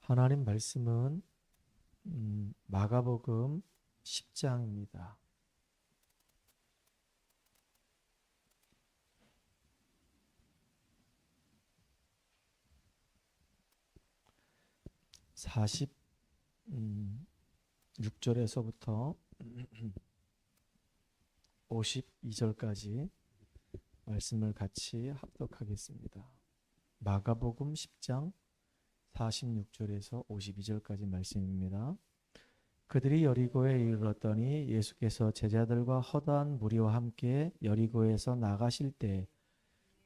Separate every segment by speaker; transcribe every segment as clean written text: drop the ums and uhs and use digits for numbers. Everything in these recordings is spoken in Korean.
Speaker 1: 하나님 말씀은 마가복음 10장입니다. 사 46절에서부터 52절까지 말씀을 같이 합독하겠습니다. 마가복음 10장 46절에서 52절까지 말씀입니다. 그들이 여리고에 이르렀더니 예수께서 제자들과 허다한 무리와 함께 여리고에서 나가실 때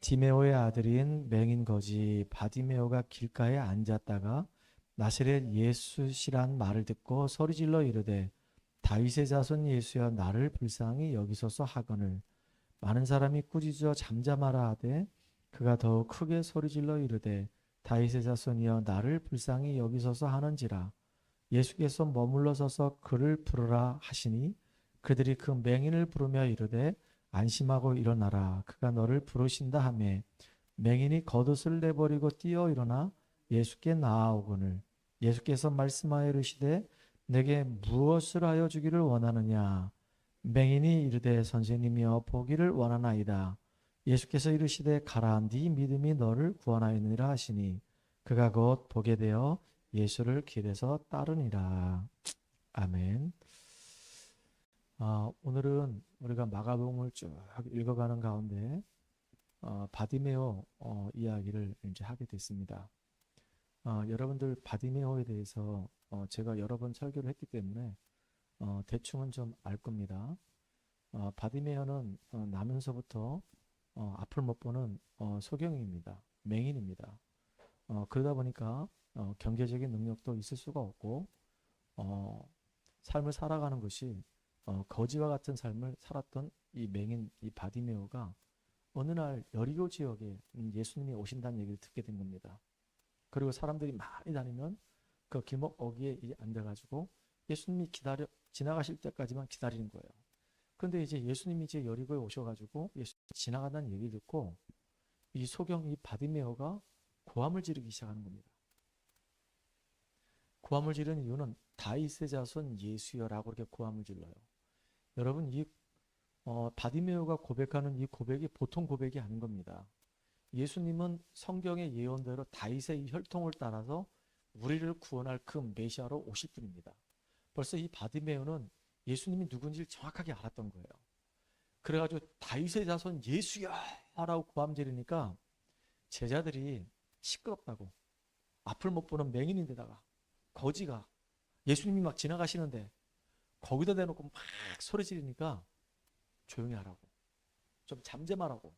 Speaker 1: 디메오의 아들인 맹인 거지 바디메오가 길가에 앉았다가 나사렛 예수시란 말을 듣고 소리질러 이르되 다윗의 자손 예수여 나를 불쌍히 여기소서 하거늘 많은 사람이 꾸짖어 잠잠하라 하되 그가 더욱 크게 소리질러 이르되 다윗의 자손이여 나를 불쌍히 여기소서 하는지라. 예수께서 머물러 서서 그를 부르라 하시니 그들이 그 맹인을 부르며 이르되 안심하고 일어나라 그가 너를 부르신다 하매 맹인이 겉옷을 내버리고 뛰어 일어나 예수께 나아오거늘 예수께서 말씀하여 이르시되 내게 무엇을 하여 주기를 원하느냐. 맹인이 이르되 선생님이여 보기를 원하나이다. 예수께서 이르시되 가라 네 믿음이 너를 구원하였느니라 하시니 그가 곧 보게 되어 예수를 길에서 따르니라. 아멘. 오늘은 우리가 마가복음을 쭉 읽어가는 가운데 바디메오 이야기를 이제 하게 됐습니다. 여러분들 바디메오에 대해서 제가 여러 번 설교를 했기 때문에 대충은 좀 알 겁니다. 바디메오는 나면서부터 앞을 못 보는 소경입니다. 맹인입니다. 그러다 보니까 경제적인 능력도 있을 수가 없고 삶을 살아가는 것이 거지와 같은 삶을 살았던 이 맹인 이 바디메오가 어느 날 여리고 지역에 예수님이 오신다는 얘기를 듣게 된 겁니다. 그리고 사람들이 많이 다니면 그 길목 어귀에 앉아가지고 예수님이 지나가실 때까지만 기다리는 거예요. 그런데 이제 예수님이 이제 여리고에 오셔가지고 예수님이 지나가다는 얘기를 듣고 이 소경 이 바디메오가 고함을 지르기 시작하는 겁니다. 고함을 지르는 이유는 다윗의 자손 예수여라고 이렇게 고함을 질러요. 여러분 이 바디메오가 고백하는 이 고백이 보통 고백이 아닌 겁니다. 예수님은 성경의 예언대로 다윗의 혈통을 따라서 우리를 구원할 그 메시아로 오실 분입니다. 벌써 이 바디메오는 예수님이 누군지 정확하게 알았던 거예요. 그래가지고 다윗의 자손 예수야 라고 고함 지르니까 제자들이 시끄럽다고 앞을 못 보는 맹인인데다가 거지가 예수님이 막 지나가시는데 거기다 대놓고 막 소리 지르니까 조용히 하라고 좀 잠잠하라고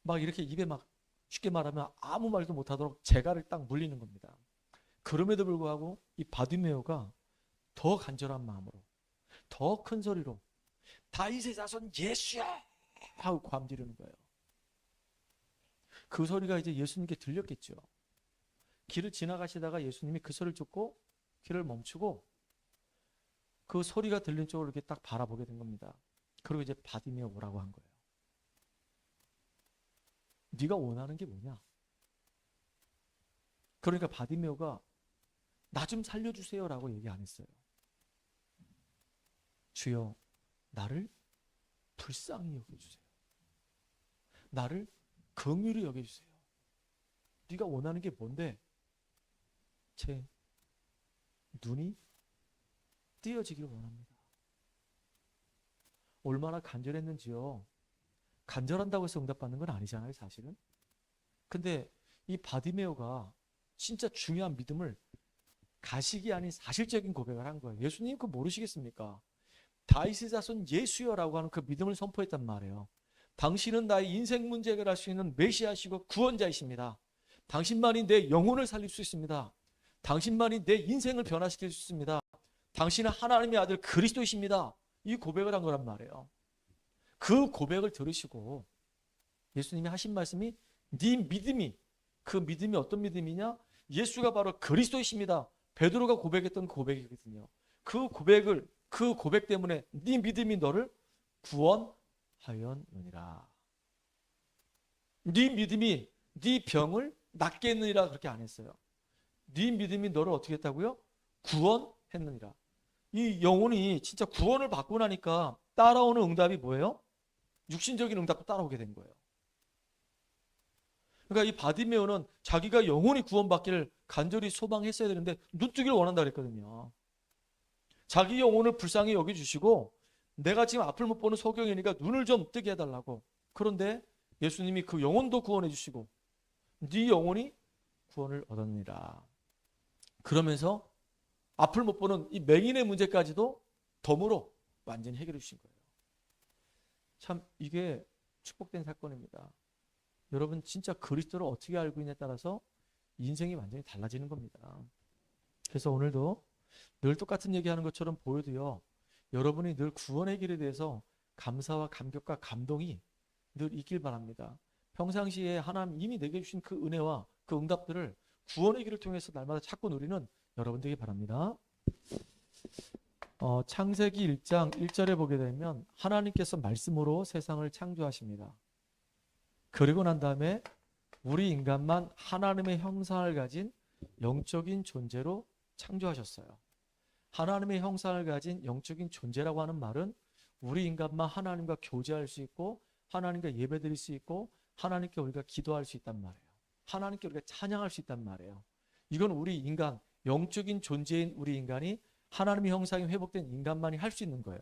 Speaker 1: 막 이렇게 입에 막 쉽게 말하면 아무 말도 못하도록 재갈을 딱 물리는 겁니다. 그럼에도 불구하고 이 바디메오가 더 간절한 마음으로 더 큰 소리로 다윗의 자손 예수야 하고 고함 지르는 거예요. 그 소리가 이제 예수님께 들렸겠죠. 길을 지나가시다가 예수님이 그 소리를 듣고 길을 멈추고 그 소리가 들린 쪽으로 이렇게 딱 바라보게 된 겁니다. 그리고 이제 바디메오 오라고 한 거예요. 네가 원하는 게 뭐냐? 그러니까 바디메오가 나 좀 살려주세요 라고 얘기 안 했어요. 주여 나를 불쌍히 여겨주세요. 나를 긍휼히 여겨주세요. 네가 원하는 게 뭔데? 제 눈이 띄어지길 원합니다. 얼마나 간절했는지요. 간절한다고 해서 응답받는 건 아니잖아요, 사실은. 근데 이 바디메오가 진짜 중요한 믿음을 가식이 아닌 사실적인 고백을 한 거예요. 예수님 그거 모르시겠습니까? 다윗의 자손 예수여라고 하는 그 믿음을 선포했단 말이에요. 당신은 나의 인생 문제 해결할 수 있는 메시아시고 구원자이십니다. 당신만이 내 영혼을 살릴 수 있습니다. 당신만이 내 인생을 변화시킬 수 있습니다. 당신은 하나님의 아들 그리스도이십니다. 이 고백을 한 거란 말이에요. 그 고백을 들으시고 예수님이 하신 말씀이 네 믿음이 그 믿음이 어떤 믿음이냐? 예수가 바로 그리스도이십니다. 베드로가 고백했던 고백이거든요. 그 고백 때문에 네 믿음이 너를 구원하였느니라. 네 믿음이 네 병을 낫게 했느니라 그렇게 안 했어요. 네 믿음이 너를 어떻게 했다고요? 구원했느니라. 이 영혼이 진짜 구원을 받고 나니까 따라오는 응답이 뭐예요? 육신적인 응답도 따라오게 된 거예요. 그러니까 이 바디메오는 자기가 영혼이 구원받기를 간절히 소망했어야 되는데 눈뜨기를 원한다 그랬거든요. 자기 영혼을 불쌍히 여겨주시고 내가 지금 앞을 못 보는 소경이니까 눈을 좀 뜨게 해달라고. 그런데 예수님이 그 영혼도 구원해 주시고 네 영혼이 구원을 얻었느니라. 그러면서 앞을 못 보는 이 맹인의 문제까지도 덤으로 완전히 해결해 주신 거예요. 참 이게 축복된 사건입니다. 여러분 진짜 그리스도를 어떻게 알고 있냐에 따라서 인생이 완전히 달라지는 겁니다. 그래서 오늘도 늘 똑같은 얘기하는 것처럼 보여도요. 여러분이 늘 구원의 길에 대해서 감사와 감격과 감동이 늘 있길 바랍니다. 평상시에 하나님 이미 내게 주신 그 은혜와 그 응답들을 구원의 길을 통해서 날마다 찾고 누리는 여러분 되기 바랍니다. 창세기 1장 1절에 보게 되면 하나님께서 말씀으로 세상을 창조하십니다. 그리고 난 다음에 우리 인간만 하나님의 형상을 가진 영적인 존재로 창조하셨어요. 하나님의 형상을 가진 영적인 존재라고 하는 말은 우리 인간만 하나님과 교제할 수 있고 하나님과 예배드릴 수 있고 하나님께 우리가 기도할 수 있단 말이에요. 하나님께 우리가 찬양할 수 있단 말이에요. 이건 우리 인간, 영적인 존재인 우리 인간이 하나님의 형상이 회복된 인간만이 할 수 있는 거예요.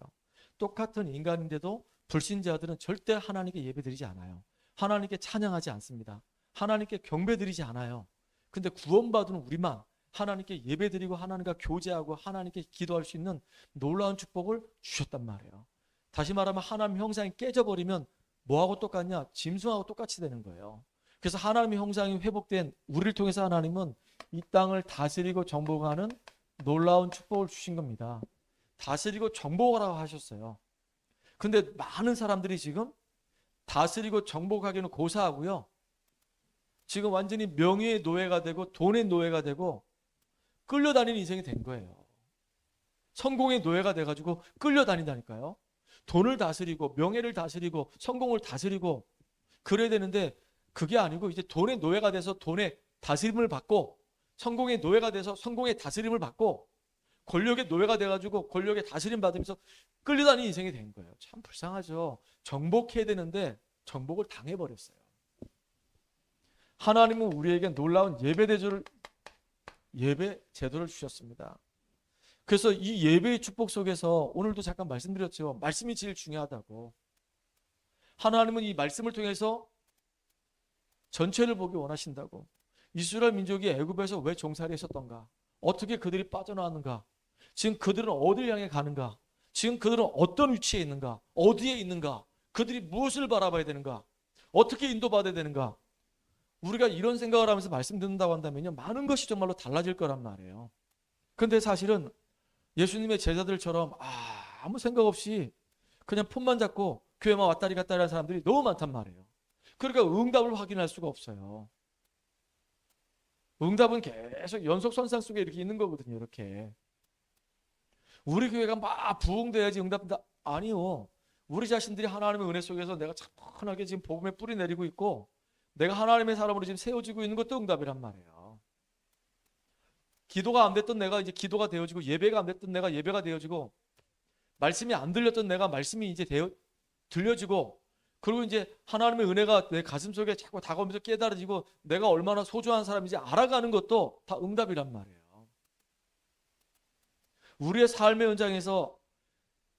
Speaker 1: 똑같은 인간인데도 불신자들은 절대 하나님께 예배드리지 않아요. 하나님께 찬양하지 않습니다. 하나님께 경배드리지 않아요. 근데 구원받은 우리만 하나님께 예배드리고 하나님과 교제하고 하나님께 기도할 수 있는 놀라운 축복을 주셨단 말이에요. 다시 말하면 하나님 형상이 깨져버리면 뭐하고 똑같냐? 짐승하고 똑같이 되는 거예요. 그래서 하나님의 형상이 회복된 우리를 통해서 하나님은 이 땅을 다스리고 정복하는 놀라운 축복을 주신 겁니다. 다스리고 정복하라고 하셨어요. 근데 많은 사람들이 지금 다스리고 정복하기는 고사하고요. 지금 완전히 명예의 노예가 되고 돈의 노예가 되고 끌려다니는 인생이 된 거예요. 성공의 노예가 돼가지고 끌려다닌다니까요. 돈을 다스리고 명예를 다스리고 성공을 다스리고 그래야 되는데 그게 아니고 이제 돈의 노예가 돼서 돈의 다스림을 받고 성공의 노예가 돼서 성공의 다스림을 받고 권력의 노예가 돼가지고 권력의 다스림 받으면서 끌려다니는 인생이 된 거예요. 참 불쌍하죠. 정복해야 되는데 정복을 당해버렸어요. 하나님은 우리에게 놀라운 예배 제도를 주셨습니다. 그래서 이 예배의 축복 속에서 오늘도 잠깐 말씀드렸죠. 말씀이 제일 중요하다고. 하나님은 이 말씀을 통해서 전체를 보기 원하신다고. 이스라엘 민족이 애굽에서 왜 종살이 했었던가? 어떻게 그들이 빠져나왔는가? 지금 그들은 어디를 향해 가는가? 지금 그들은 어떤 위치에 있는가? 어디에 있는가? 그들이 무엇을 바라봐야 되는가? 어떻게 인도받아야 되는가? 우리가 이런 생각을 하면서 말씀 듣는다고 한다면요, 많은 것이 정말로 달라질 거란 말이에요. 근데 사실은 예수님의 제자들처럼 아무 생각 없이 그냥 폰만 잡고 교회만 왔다리 갔다리 하는 사람들이 너무 많단 말이에요. 그러니까 응답을 확인할 수가 없어요. 응답은 계속 연속선상 속에 이렇게 있는 거거든요. 이렇게 우리 교회가 막 부흥돼야지 응답다. 아니요. 우리 자신들이 하나님의 은혜 속에서 내가 차분하게 지금 복음의 뿌리 내리고 있고 내가 하나님의 사람으로 지금 세워지고 있는 것도 응답이란 말이에요. 기도가 안 됐던 내가 이제 기도가 되어지고 예배가 안 됐던 내가 예배가 되어지고 말씀이 안 들렸던 내가 말씀이 이제 들려지고 그리고 이제 하나님의 은혜가 내 가슴 속에 자꾸 다가오면서 깨달아지고 내가 얼마나 소중한 사람인지 알아가는 것도 다 응답이란 말이에요. 우리의 삶의 현장에서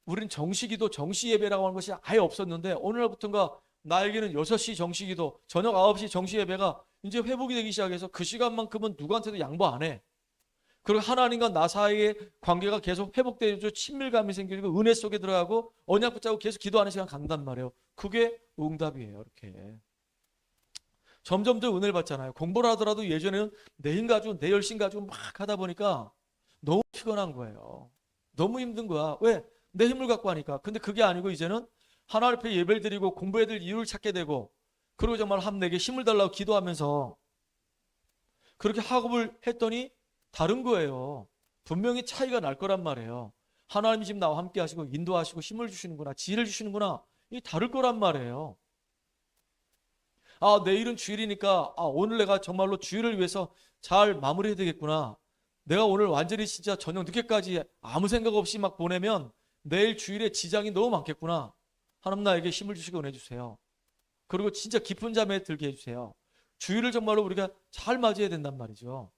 Speaker 1: 우리는 정시기도, 정시예배라고 하는 것이 아예 없었는데 어느 날부터인가 나에게는 6시 정시기도, 저녁 9시 정시예배가 이제 회복이 되기 시작해서 그 시간만큼은 누구한테도 양보 안 해. 그리고 하나님과 나 사이의 관계가 계속 회복되고 친밀감이 생기고 은혜 속에 들어가고 언약 붙잡고 계속 기도하는 시간 간단 말이에요. 그게 응답이에요. 이렇게 점점 더 은혜를 받잖아요. 공부를 하더라도 예전에는 내 힘 가지고 내 열심 가지고 막 하다 보니까 너무 피곤한 거예요. 너무 힘든 거야. 왜? 내 힘을 갖고 하니까. 근데 그게 아니고 이제는 하나님 앞에 예배를 드리고 공부해야 될 이유를 찾게 되고 그리고 정말 내게 힘을 달라고 기도하면서 그렇게 학업을 했더니 다른 거예요. 분명히 차이가 날 거란 말이에요. 하나님이 지금 나와 함께 하시고 인도하시고 힘을 주시는구나, 지혜를 주시는구나. 이게 다를 거란 말이에요. 내일은 주일이니까 오늘 내가 정말로 주일을 위해서 잘 마무리해야 되겠구나. 내가 오늘 완전히 진짜 저녁 늦게까지 아무 생각 없이 막 보내면 내일 주일에 지장이 너무 많겠구나. 하나님 나에게 힘을 주시고 은혜 주세요. 그리고 진짜 깊은 잠에 들게 해주세요. 주일을 정말로 우리가 잘 맞이해야 된단 말이죠.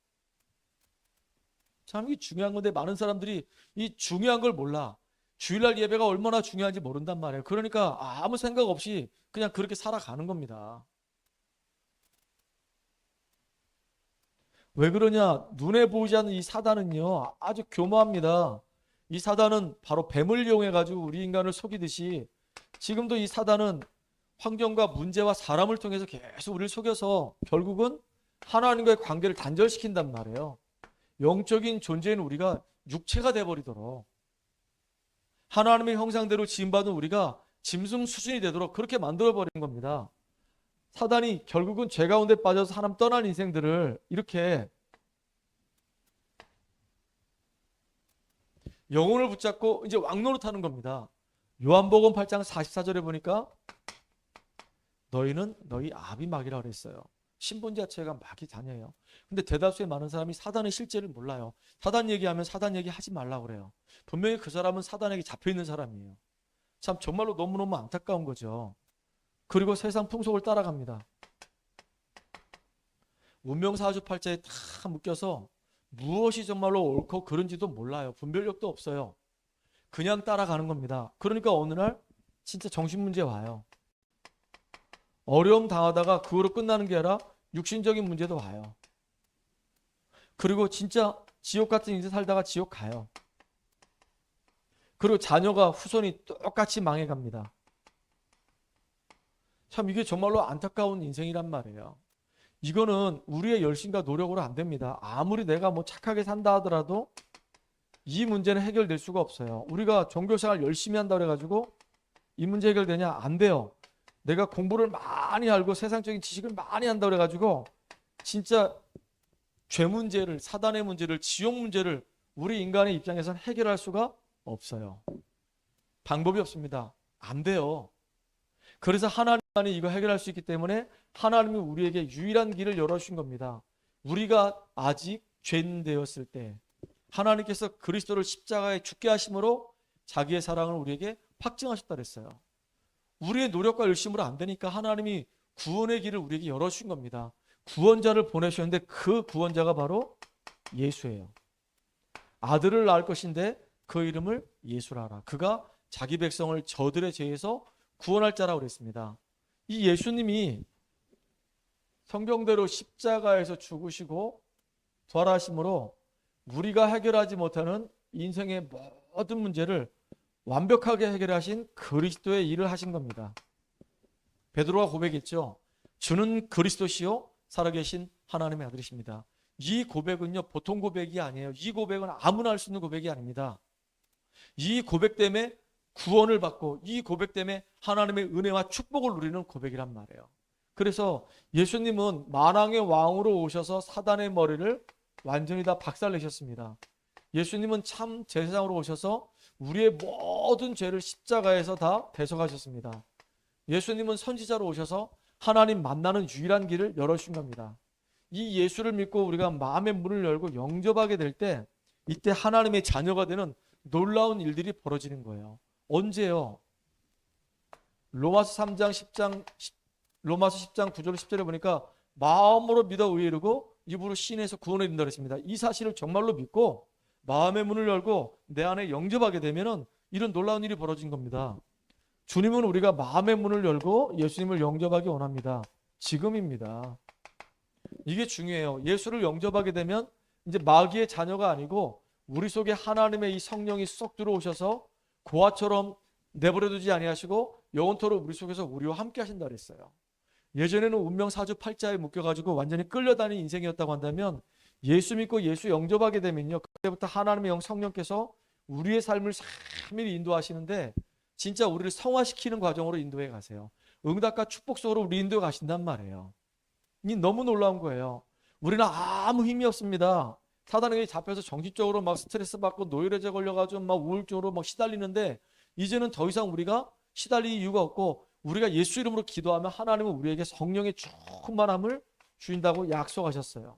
Speaker 1: 참 이게 중요한 건데 많은 사람들이 이 중요한 걸 몰라. 주일날 예배가 얼마나 중요한지 모른단 말이에요. 그러니까 아무 생각 없이 그냥 그렇게 살아가는 겁니다. 왜 그러냐? 눈에 보이지 않는 이 사단은요, 아주 교모합니다. 이 사단은 바로 뱀을 이용해 가지고 우리 인간을 속이듯이 지금도 이 사단은 환경과 문제와 사람을 통해서 계속 우리를 속여서 결국은 하나님과의 관계를 단절시킨단 말이에요. 영적인 존재인 우리가 육체가 돼버리도록, 하나님의 형상대로 지음받은 우리가 짐승 수준이 되도록 그렇게 만들어버린 겁니다. 사단이 결국은 죄 가운데 빠져서 하나님 떠난 인생들을 이렇게 영혼을 붙잡고 이제 왕노릇하는 겁니다. 요한복음 8장 44절에 보니까 너희는 너희 아비 막이라 그랬어요. 신분 자체가 막이 자녀예요. 근데 대다수의 많은 사람이 사단의 실제를 몰라요. 사단 얘기하면 사단 얘기 하지 말라고 그래요. 분명히 그 사람은 사단에게 잡혀있는 사람이에요. 참 정말로 너무너무 안타까운 거죠. 그리고 세상 풍속을 따라갑니다. 운명사주팔자에 다 묶여서 무엇이 정말로 옳고 그른지도 몰라요. 분별력도 없어요. 그냥 따라가는 겁니다. 그러니까 어느 날 진짜 정신문제 와요. 어려움 당하다가 그거로 끝나는 게 아니라 육신적인 문제도 와요. 그리고 진짜 지옥 같은 인생 살다가 지옥 가요. 그리고 자녀가 후손이 똑같이 망해갑니다. 참 이게 정말로 안타까운 인생이란 말이에요. 이거는 우리의 열심과 노력으로 안 됩니다. 아무리 내가 뭐 착하게 산다 하더라도 이 문제는 해결될 수가 없어요. 우리가 종교생활 열심히 한다 그래가지고 이 문제 해결되냐? 안 돼요. 내가 공부를 많이 알고 세상적인 지식을 많이 한다 그래가지고 진짜 죄 문제를, 사단의 문제를, 지옥 문제를 우리 인간의 입장에서는 해결할 수가 없어요. 방법이 없습니다. 안 돼요. 그래서 하나님만이 이거 해결할 수 있기 때문에 하나님이 우리에게 유일한 길을 열어주신 겁니다. 우리가 아직 죄인 되었을 때 하나님께서 그리스도를 십자가에 죽게 하심으로 자기의 사랑을 우리에게 확증하셨다 그랬어요. 우리의 노력과 열심으로 안 되니까 하나님이 구원의 길을 우리에게 열어주신 겁니다. 구원자를 보내셨는데 그 구원자가 바로 예수예요. 아들을 낳을 것인데 그 이름을 예수라 하라. 그가 자기 백성을 저들의 죄에서 구원할 자라고 그랬습니다. 이 예수님이 성경대로 십자가에서 죽으시고 부활하심으로 우리가 해결하지 못하는 인생의 모든 문제를 완벽하게 해결하신 그리스도의 일을 하신 겁니다. 베드로가 고백했죠. 주는 그리스도시요 살아계신 하나님의 아들이십니다. 이 고백은요 보통 고백이 아니에요. 이 고백은 아무나 할 수 있는 고백이 아닙니다. 이 고백 때문에 구원을 받고 이 고백 때문에 하나님의 은혜와 축복을 누리는 고백이란 말이에요. 그래서 예수님은 만왕의 왕으로 오셔서 사단의 머리를 완전히 다 박살내셨습니다. 예수님은 참 제사장으로 오셔서 우리의 모든 죄를 십자가에서 다 대속하셨습니다. 예수님은 선지자로 오셔서 하나님 만나는 유일한 길을 열어주신 겁니다. 이 예수를 믿고 우리가 마음의 문을 열고 영접하게 될 때 이때 하나님의 자녀가 되는 놀라운 일들이 벌어지는 거예요. 언제요? 로마서 10장 9절 10절에 보니까 마음으로 믿어 의에 이르고 입으로 신에서 구원에 이른다 그랬습니다. 이 사실을 정말로 믿고 마음의 문을 열고 내 안에 영접하게 되면은 이런 놀라운 일이 벌어진 겁니다. 주님은 우리가 마음의 문을 열고 예수님을 영접하기 원합니다. 지금입니다. 이게 중요해요. 예수를 영접하게 되면 이제 마귀의 자녀가 아니고 우리 속에 하나님의 이 성령이 쏙 들어오셔서 고아처럼 내버려두지 아니하시고 영원토록 우리 속에서 우리와 함께 하신다 그랬어요. 예전에는 운명사주팔자에 묶여가지고 완전히 끌려다니는 인생이었다고 한다면 예수 믿고 예수 영접하게 되면요 그때부터 하나님의 영 성령께서 우리의 삶을 삶일히 인도하시는데 진짜 우리를 성화시키는 과정으로 인도해 가세요. 응답과 축복 속으로 우리 인도해 가신단 말이에요. 이 너무 놀라운 거예요. 우리는 아무 힘이 없습니다. 사단에게 잡혀서 정신적으로 막 스트레스 받고 노이로제 걸려가지고 막 우울증으로 막 시달리는데 이제는 더 이상 우리가 시달릴 이유가 없고 우리가 예수 이름으로 기도하면 하나님은 우리에게 성령의 충만함을 주신다고 약속하셨어요.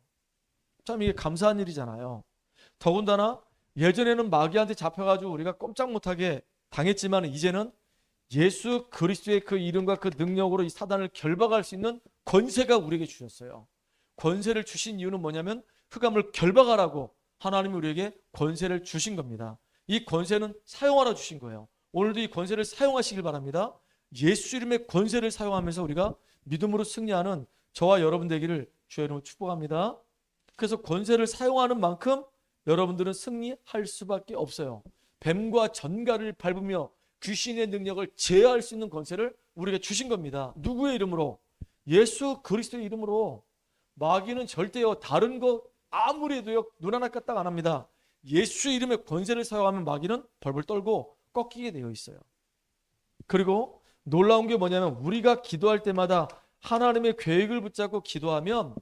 Speaker 1: 참 이게 감사한 일이잖아요. 더군다나 예전에는 마귀한테 잡혀가지고 우리가 꼼짝 못하게 당했지만 이제는 예수 그리스도의 그 이름과 그 능력으로 이 사단을 결박할 수 있는 권세가 우리에게 주셨어요. 권세를 주신 이유는 뭐냐면 흑암을 결박하라고 하나님이 우리에게 권세를 주신 겁니다. 이 권세는 사용하라 주신 거예요. 오늘도 이 권세를 사용하시길 바랍니다. 예수 이름의 권세를 사용하면서 우리가 믿음으로 승리하는 저와 여러분 되기를 주의 이름으로 축복합니다. 그래서 권세를 사용하는 만큼 여러분들은 승리할 수밖에 없어요. 뱀과 전갈을 밟으며 귀신의 능력을 제어할 수 있는 권세를 우리에게 주신 겁니다. 누구의 이름으로? 예수 그리스도의 이름으로. 마귀는 절대요 다른 거 아무리 해도요 눈 하나 까딱 안 합니다. 예수 이름의 권세를 사용하면 마귀는 벌벌 떨고 꺾이게 되어 있어요. 그리고 놀라운 게 뭐냐면 우리가 기도할 때마다 하나님의 계획을 붙잡고 기도하면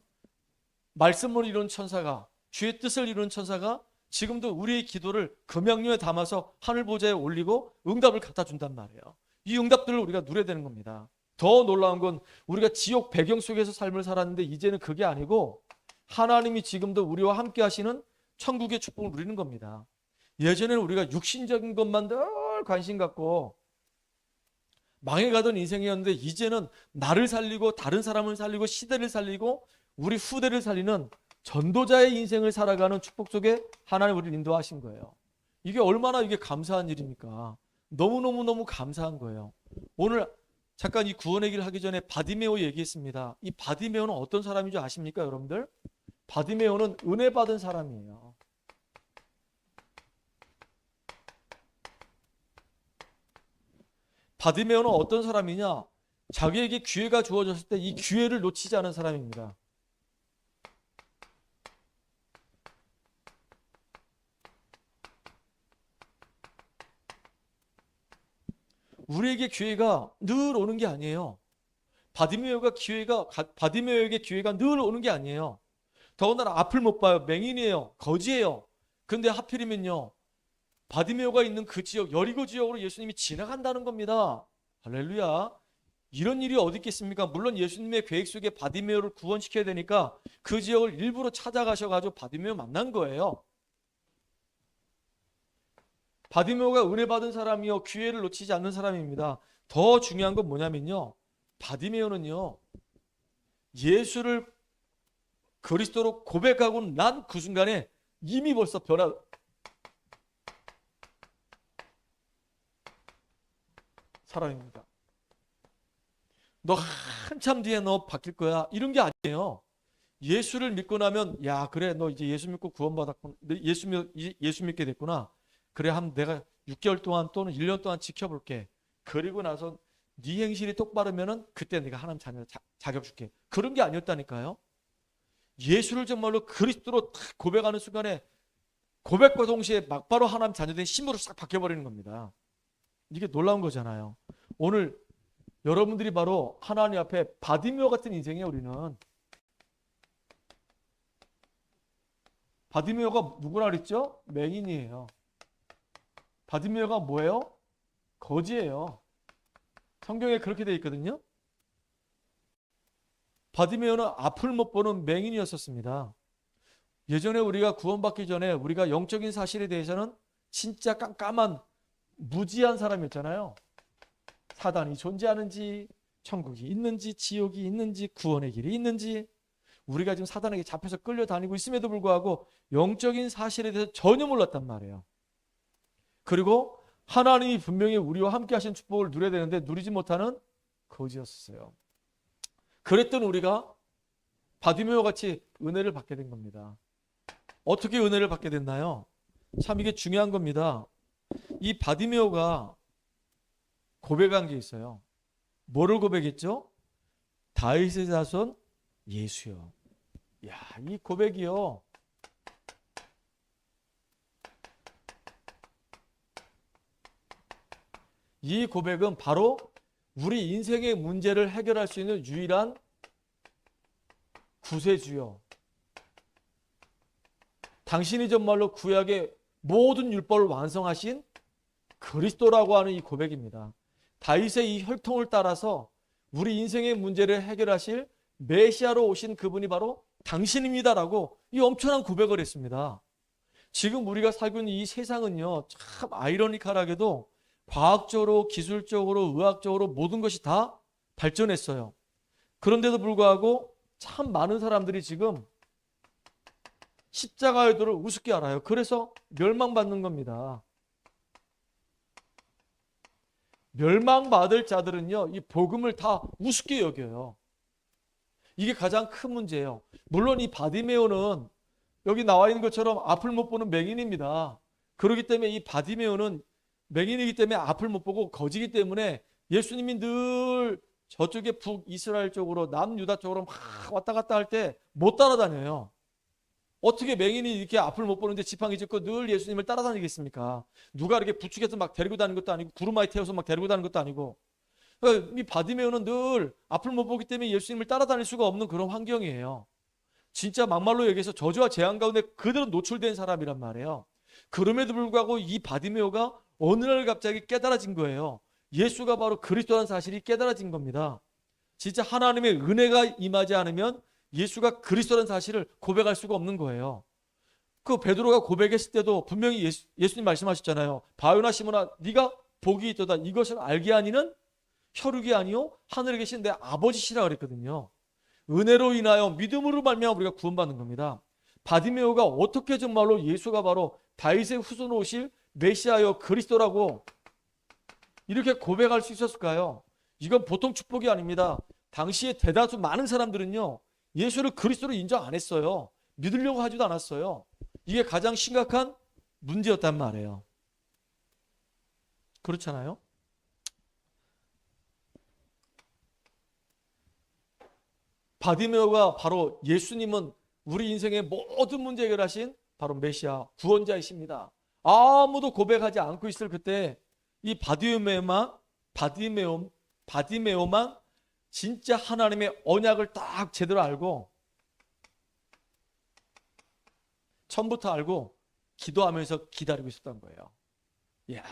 Speaker 1: 말씀을 이루는 천사가, 주의 뜻을 이루는 천사가 지금도 우리의 기도를 금양류에 담아서 하늘 보좌에 올리고 응답을 갖다 준단 말이에요. 이 응답들을 우리가 누려야 되는 겁니다. 더 놀라운 건 우리가 지옥 배경 속에서 삶을 살았는데 이제는 그게 아니고 하나님이 지금도 우리와 함께 하시는 천국의 축복을 누리는 겁니다. 예전에는 우리가 육신적인 것만 늘 관심 갖고 망해가던 인생이었는데 이제는 나를 살리고 다른 사람을 살리고 시대를 살리고 우리 후대를 살리는 전도자의 인생을 살아가는 축복 속에 하나님 우리를 인도하신 거예요. 이게 얼마나 이게 감사한 일입니까? 너무너무 감사한 거예요. 오늘 잠깐 이 구원의 길 하기 전에 바디메오 얘기했습니다. 이 바디메오는 어떤 사람인 줄 아십니까, 여러분들? 바디메오는 은혜 받은 사람이에요. 바디메오는 어떤 사람이냐? 자기에게 기회가 주어졌을 때 이 기회를 놓치지 않은 사람입니다. 우리에게 기회가 늘 오는 게 아니에요. 바디메오에게 기회가 늘 오는 게 아니에요. 더군다나 앞을 못 봐요. 맹인이에요. 거지예요. 근데 하필이면요, 바디메오가 있는 그 지역, 여리고 지역으로 예수님이 지나간다는 겁니다. 할렐루야. 이런 일이 어디 있겠습니까? 물론 예수님의 계획 속에 바디메오를 구원시켜야 되니까 그 지역을 일부러 찾아가셔가지고 바디메오 만난 거예요. 바디메오가 은혜 받은 사람이요, 기회를 놓치지 않는 사람입니다. 더 중요한 건 뭐냐면요, 바디메오는요 예수를 그리스도로 고백하고 난 그 순간에 이미 벌써 변한 사람입니다. 너 한참 뒤에 너 바뀔 거야 이런 게 아니에요. 예수를 믿고 나면 야 그래 너 이제 예수 믿고 구원받았구나, 예수 믿게 됐구나, 그래 한번 내가 6개월 동안 또는 1년 동안 지켜볼게. 그리고 나서 네 행실이 똑바르면은 그때 내가 하나님 자녀 자격 줄게. 그런 게 아니었다니까요. 예수를 정말로 그리스도로 딱 고백하는 순간에 고백과 동시에 막바로 하나님 자녀된 힘으로 싹 바뀌어버리는 겁니다. 이게 놀라운 거잖아요. 오늘 여러분들이 바로 하나님 앞에 바디메오 같은 인생이에요. 우리는 바디메오가 누구나 그랬죠? 맹인이에요. 바디메오가 뭐예요? 거지예요. 성경에 그렇게 되어 있거든요. 바디메오는 앞을 못 보는 맹인이었었습니다. 예전에 우리가 구원받기 전에 우리가 영적인 사실에 대해서는 진짜 깜깜한 무지한 사람이었잖아요. 사단이 존재하는지, 천국이 있는지, 지옥이 있는지, 구원의 길이 있는지, 우리가 지금 사단에게 잡혀서 끌려다니고 있음에도 불구하고 영적인 사실에 대해서 전혀 몰랐단 말이에요. 그리고 하나님이 분명히 우리와 함께 하신 축복을 누려야 되는데 누리지 못하는 거지였어요. 그랬던 우리가 바디메오 같이 은혜를 받게 된 겁니다. 어떻게 은혜를 받게 됐나요? 참 이게 중요한 겁니다. 이 바디메오가 고백한 게 있어요. 뭐를 고백했죠? 다윗의 자손 예수요. 야, 이 고백이요. 이 고백은 바로 우리 인생의 문제를 해결할 수 있는 유일한 구세주요. 당신이 정말로 구약의 모든 율법을 완성하신 그리스도라고 하는 이 고백입니다. 다윗의 이 혈통을 따라서 우리 인생의 문제를 해결하실 메시아로 오신 그분이 바로 당신입니다라고 이 엄청난 고백을 했습니다. 지금 우리가 살고 있는 이 세상은요, 참 아이러니컬하게도 과학적으로, 기술적으로, 의학적으로 모든 것이 다 발전했어요. 그런데도 불구하고 참 많은 사람들이 지금 십자가의 도를 우습게 알아요. 그래서 멸망받는 겁니다. 멸망받을 자들은요, 이 복음을 다 우습게 여겨요. 이게 가장 큰 문제예요. 물론 이 바디메오는 여기 나와 있는 것처럼 앞을 못 보는 맹인입니다. 그렇기 때문에 이 바디메오는 맹인이기 때문에 앞을 못 보고 거지기 때문에 예수님이 늘 저쪽에 북이스라엘 쪽으로 남유다 쪽으로 막 왔다 갔다 할 때 못 따라다녀요. 어떻게 맹인이 이렇게 앞을 못 보는데 지팡이 짚고 늘 예수님을 따라다니겠습니까? 누가 이렇게 부축해서 막 데리고 다니는 것도 아니고 구루마에 태워서 막 데리고 다니는 것도 아니고, 이 바디메오는 늘 앞을 못 보기 때문에 예수님을 따라다닐 수가 없는 그런 환경이에요. 진짜 막말로 얘기해서 저주와 재앙 가운데 그대로 노출된 사람이란 말이에요. 그럼에도 불구하고 이 바디메오가 어느 날 갑자기 깨달아진 거예요. 예수가 바로 그리스도라는 사실이 깨달아진 겁니다. 진짜 하나님의 은혜가 임하지 않으면 예수가 그리스도라는 사실을 고백할 수가 없는 거예요. 그 베드로가 고백했을 때도 분명히 예수님 말씀하셨잖아요. 바요나 시몬아 네가 복이 있도다. 이것을 알게 하니는 혈육이 아니요 하늘에 계신 내 아버지시라 그랬거든요. 은혜로 인하여 믿음으로 말미암아 우리가 구원받는 겁니다. 바디메오가 어떻게 정말로 예수가 바로 다윗의 후손으로 오실 메시아여 그리스도라고 이렇게 고백할 수 있었을까요? 이건 보통 축복이 아닙니다. 당시에 대다수 많은 사람들은요, 예수를 그리스도로 인정 안 했어요. 믿으려고 하지도 않았어요. 이게 가장 심각한 문제였단 말이에요. 그렇잖아요? 바디메오가 바로 예수님은 우리 인생의 모든 문제 해결하신 바로 메시아 구원자이십니다. 아무도 고백하지 않고 있을 그때 이 바디메오만 진짜 하나님의 언약을 딱 제대로 알고 처음부터 알고 기도하면서 기다리고 있었던 거예요. 이야,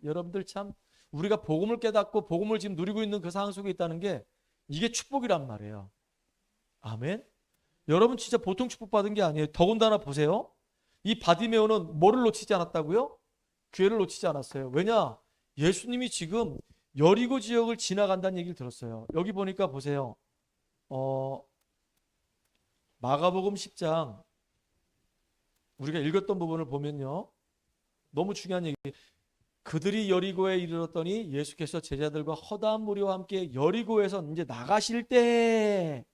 Speaker 1: 여러분들 참 우리가 복음을 깨닫고 복음을 지금 누리고 있는 그 상황 속에 있다는 게 이게 축복이란 말이에요. 아멘. 여러분 진짜 보통 축복받은 게 아니에요. 더군다나 보세요. 이 바디메오는 뭐를 놓치지 않았다고요? 기회를 놓치지 않았어요. 왜냐? 예수님이 지금 여리고 지역을 지나간다는 얘기를 들었어요. 여기 보니까 보세요. 마가복음 10장 우리가 읽었던 부분을 보면요. 너무 중요한 얘기. 그들이 여리고에 이르렀더니 예수께서 제자들과 허다한 무리와 함께 여리고에서 이제 나가실 때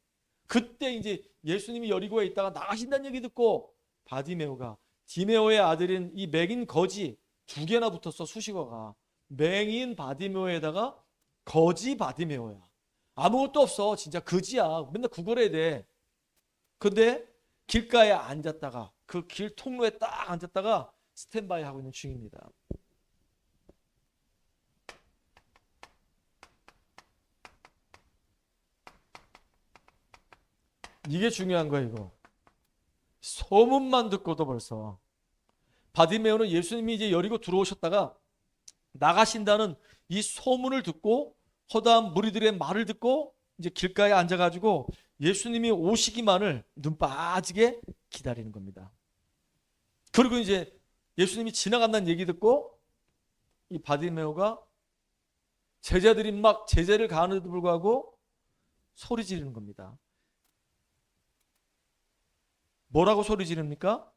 Speaker 1: 그때 이제 예수님이 여리고에 있다가 나가신다는 얘기 듣고 바디메오가 디메오의 아들인 이 맹인 거지 두 개나 붙었어. 수식어가 맹인 바디메오에다가 거지 바디메오야. 아무것도 없어. 진짜 거지야. 맨날 구걸해야 돼. 근데 길가에 앉았다가 그 길 통로에 딱 앉았다가 스탠바이 하고 있는 중입니다. 이게 중요한 거야 이거. 소문만 듣고도 벌써 바디메오는 예수님이 이제 여리고 들어오셨다가 나가신다는 이 소문을 듣고 허다한 무리들의 말을 듣고 이제 길가에 앉아가지고 예수님이 오시기만을 눈 빠지게 기다리는 겁니다. 그리고 이제 예수님이 지나간다는 얘기 듣고 이 바디메오가 제자들이 막 제재를 가하는데도 불구하고 소리 지르는 겁니다. 뭐라고 소리 지릅니까?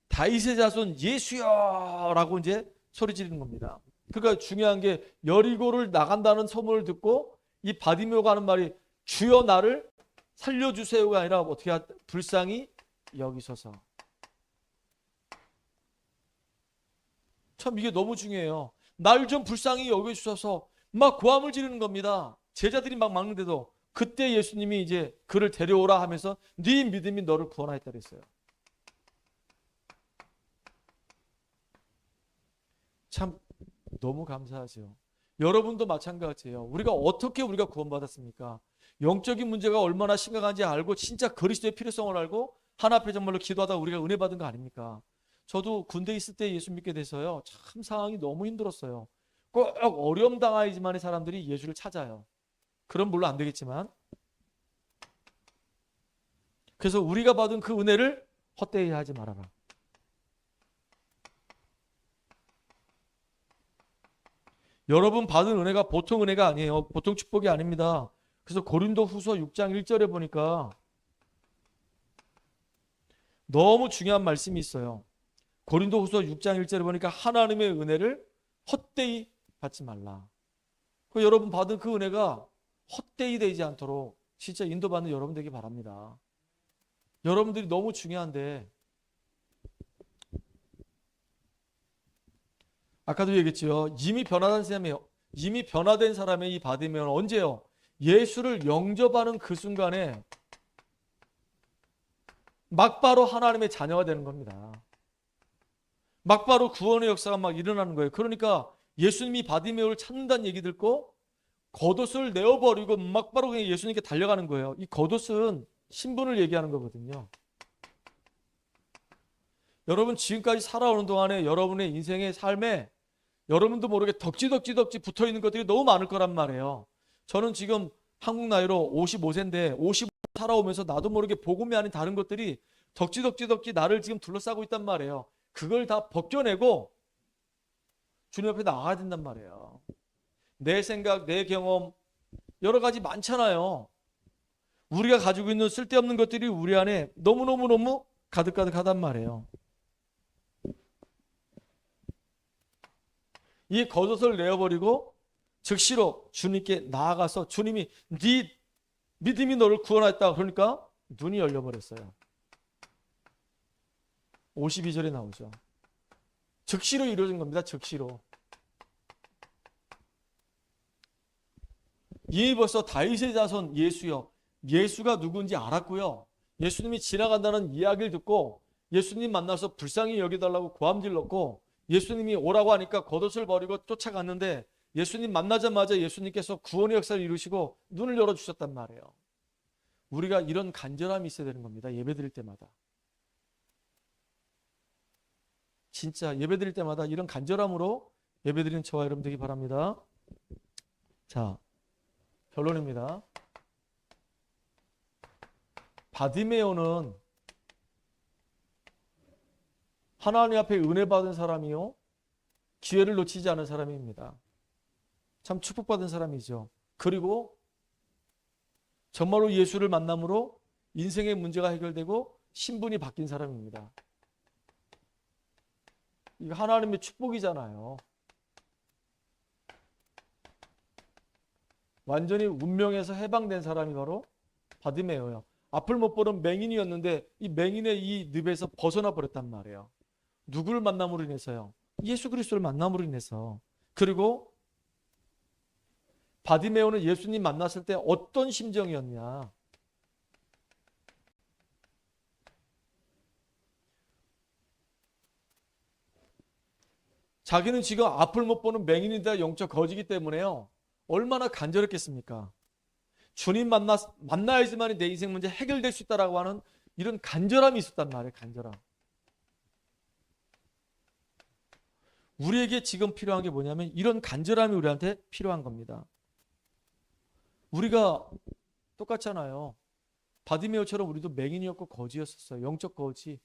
Speaker 1: 다윗의 자손 예수여 라고 이제 소리 지르는 겁니다. 그러니까 중요한 게 여리고를 나간다는 소문을 듣고 이 바디메오가 하는 말이 주여 나를 살려주세요가 아니라 어떻게 불쌍히 여기소서. 참 이게 너무 중요해요. 날 좀 불쌍히 여겨주셔서 막 고함을 지르는 겁니다. 제자들이 막 막는데도 그때 예수님이 이제 그를 데려오라 하면서 네 믿음이 너를 구원하였다 그랬어요. 참 너무 감사하죠. 여러분도 마찬가지예요. 우리가 어떻게 우리가 구원받았습니까? 영적인 문제가 얼마나 심각한지 알고 진짜 그리스도의 필요성을 알고 하나 앞에 정말로 기도하다 우리가 은혜 받은 거 아닙니까? 저도 군대 있을 때 예수 믿게 돼서요. 참 상황이 너무 힘들었어요. 꼭 어려움 당하지만의 사람들이 예수를 찾아요. 그럼 물론 안 되겠지만. 그래서 우리가 받은 그 은혜를 헛되이 하지 말아라. 여러분 받은 은혜가 보통 은혜가 아니에요. 보통 축복이 아닙니다. 그래서 고린도후서 6장 1절에 보니까 너무 중요한 말씀이 있어요. 고린도후서 6장 1절에 보니까 하나님의 은혜를 헛되이 받지 말라. 여러분 받은 그 은혜가 헛되이 되지 않도록 진짜 인도받는 여러분 되기 바랍니다. 여러분들이 너무 중요한데, 아까도 얘기했죠. 이미 변화된 사람의 이 받으면 언제요? 예수를 영접하는 그 순간에 막바로 하나님의 자녀가 되는 겁니다. 막바로 구원의 역사가 막 일어나는 거예요. 그러니까 예수님이 바디메오를 찾는다는 얘기 듣고 겉옷을 내어버리고 막바로 그냥 예수님께 달려가는 거예요. 이 겉옷은 신분을 얘기하는 거거든요. 여러분 지금까지 살아오는 동안에 여러분의 인생의 삶에 여러분도 모르게 덕지 붙어있는 것들이 너무 많을 거란 말이에요. 저는 지금 한국 나이로 55세인데 55 살아오면서 나도 모르게 복음이 아닌 다른 것들이 덕지 나를 지금 둘러싸고 있단 말이에요. 그걸 다 벗겨내고 주님 앞에 나가야 된단 말이에요. 내 생각, 내 경험 여러 가지 많잖아요. 우리가 가지고 있는 쓸데없는 것들이 우리 안에 너무 가득하단 말이에요. 이 겉옷을 내어버리고 즉시로 주님께 나아가서 주님이 네 믿음이 너를 구원했다. 그러니까 눈이 열려버렸어요. 52절에 나오죠. 즉시로 이루어진 겁니다. 즉시로. 이미 벌써 다윗의 자손 예수요. 예수가 누구인지 알았고요. 예수님이 지나간다는 이야기를 듣고 예수님 만나서 불쌍히 여겨달라고 고함질렀고 예수님이 오라고 하니까 겉옷을 버리고 쫓아갔는데 예수님 만나자마자 예수님께서 구원의 역사를 이루시고 눈을 열어주셨단 말이에요. 우리가 이런 간절함이 있어야 되는 겁니다. 예배드릴 때마다. 진짜 예배드릴 때마다 이런 간절함으로 예배드리는 저와 여러분 되기 바랍니다. 자, 결론입니다. 바디메오는 하나님 앞에 은혜 받은 사람이요, 기회를 놓치지 않은 사람입니다. 참 축복받은 사람이죠. 그리고 정말로 예수를 만남으로 인생의 문제가 해결되고 신분이 바뀐 사람입니다. 이거 하나님의 축복이잖아요. 완전히 운명에서 해방된 사람이 바로 바디메오예요. 앞을 못 보는 맹인이었는데 이 맹인의 이 늪에서 벗어나 버렸단 말이에요. 누구를 만남으로 인해서요? 예수 그리스도를 만남으로 인해서. 그리고 바디메오는 예수님 만났을 때 어떤 심정이었냐? 자기는 지금 앞을 못 보는 맹인이다, 영적 거지기 때문에요. 얼마나 간절했겠습니까? 주님 만나야지만 내 인생 문제 해결될 수 있다라고 하는 이런 간절함이 있었단 말이에요. 간절함. 우리에게 지금 필요한 게 뭐냐면 이런 간절함이 우리한테 필요한 겁니다. 우리가 똑같잖아요. 바디메오처럼 우리도 맹인이었고 거지였었어요. 영적 거지.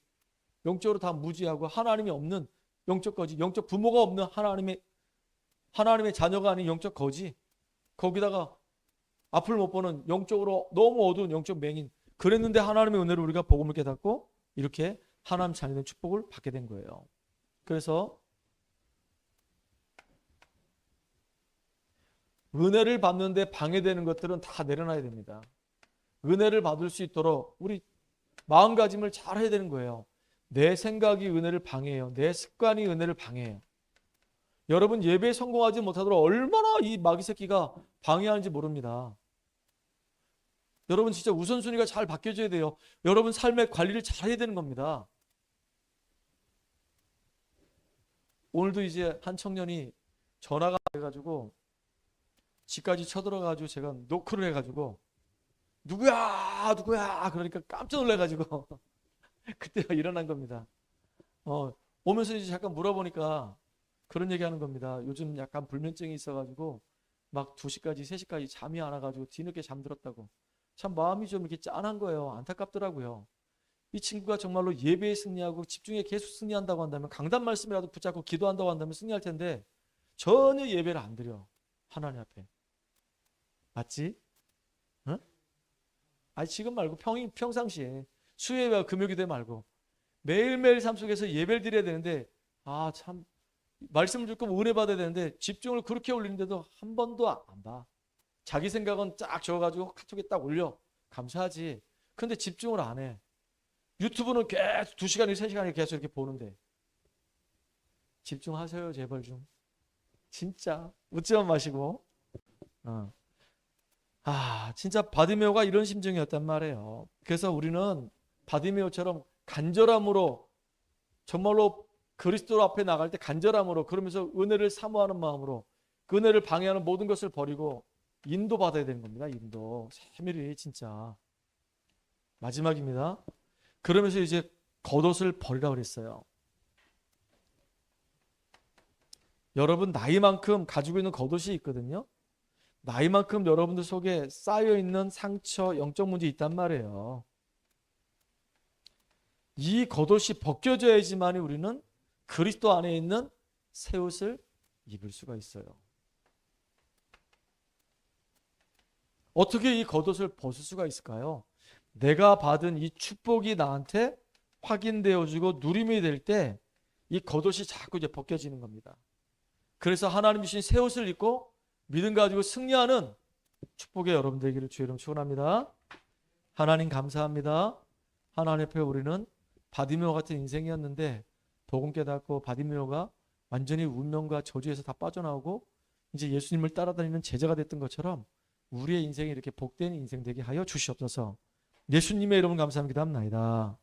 Speaker 1: 영적으로 다 무지하고 하나님이 없는 영적 거지. 영적 부모가 없는 하나님의 자녀가 아닌 영적 거지. 거기다가 앞을 못 보는 영적으로 너무 어두운 영적 맹인. 그랬는데 하나님의 은혜로 우리가 복음을 깨닫고 이렇게 하나님 자녀된 축복을 받게 된 거예요. 그래서 은혜를 받는데 방해되는 것들은 다 내려놔야 됩니다. 은혜를 받을 수 있도록 우리 마음가짐을 잘 해야 되는 거예요. 내 생각이 은혜를 방해해요. 내 습관이 은혜를 방해해요. 여러분 예배에 성공하지 못하도록 얼마나 이 마귀 새끼가 방해하는지 모릅니다. 여러분 진짜 우선순위가 잘 바뀌어져야 돼요. 여러분 삶의 관리를 잘 해야 되는 겁니다. 오늘도 이제 한 청년이 전화가 해가지고 집까지 쳐들어가지고 제가 노크를 해가지고 누구야 그러니까 깜짝 놀래가지고 그때가 일어난 겁니다. 오면서 이제 잠깐 물어보니까 그런 얘기하는 겁니다. 요즘 약간 불면증이 있어가지고 막 2시까지 3시까지 잠이 안 와가지고 뒤늦게 잠들었다고. 참 마음이 좀 이렇게 짠한 거예요. 안타깝더라고요. 이 친구가 정말로 예배에 승리하고 집중에 계속 승리한다고 한다면, 강단 말씀이라도 붙잡고 기도한다고 한다면 승리할 텐데 전혀 예배를 안 드려. 하나님 앞에. 맞지? 응? 아니 지금 말고 평상시에 수요일과 금요기도에 말고 매일매일 삶 속에서 예배를 드려야 되는데, 아 참 말씀을 듣고 은혜 받아야 되는데 집중을 그렇게 올리는데도 한 번도 안 봐. 자기 생각은 쫙 적어가지고 카톡에 딱 올려. 감사하지. 근데 집중을 안 해. 유튜브는 계속 2시간이 3시간이 계속 이렇게 보는데. 집중하세요 제발 좀. 진짜 웃지만 마시고. 진짜 바디메오가 이런 심정이었단 말이에요. 그래서 우리는 바디메오처럼 간절함으로, 정말로 그리스도 앞에 나갈 때 간절함으로, 그러면서 은혜를 사모하는 마음으로 그 은혜를 방해하는 모든 것을 버리고 인도받아야 되는 겁니다. 인도. 세밀히 진짜. 마지막입니다. 그러면서 이제 겉옷을 버리라 그랬어요. 여러분 나이만큼 가지고 있는 겉옷이 있거든요. 나이만큼 여러분들 속에 쌓여있는 상처, 영적 문제 있단 말이에요. 이 겉옷이 벗겨져야지만 우리는 그리스도 안에 있는 새 옷을 입을 수가 있어요. 어떻게 이 겉옷을 벗을 수가 있을까요? 내가 받은 이 축복이 나한테 확인되어지고 누림이 될 때 이 겉옷이 자꾸 이제 벗겨지는 겁니다. 그래서 하나님 주신 새 옷을 입고 믿음 가지고 승리하는 축복의 여러분 되기를 주의 이름 축원합니다. 하나님 감사합니다. 하나님 앞에 우리는 바디메오 같은 인생이었는데 복음 깨닫고 바디메오가 완전히 운명과 저주에서 다 빠져나오고 이제 예수님을 따라다니는 제자가 됐던 것처럼 우리의 인생이 이렇게 복된 인생 되게 하여 주시옵소서. 예수님의 이름을 감사합니다. 아멘.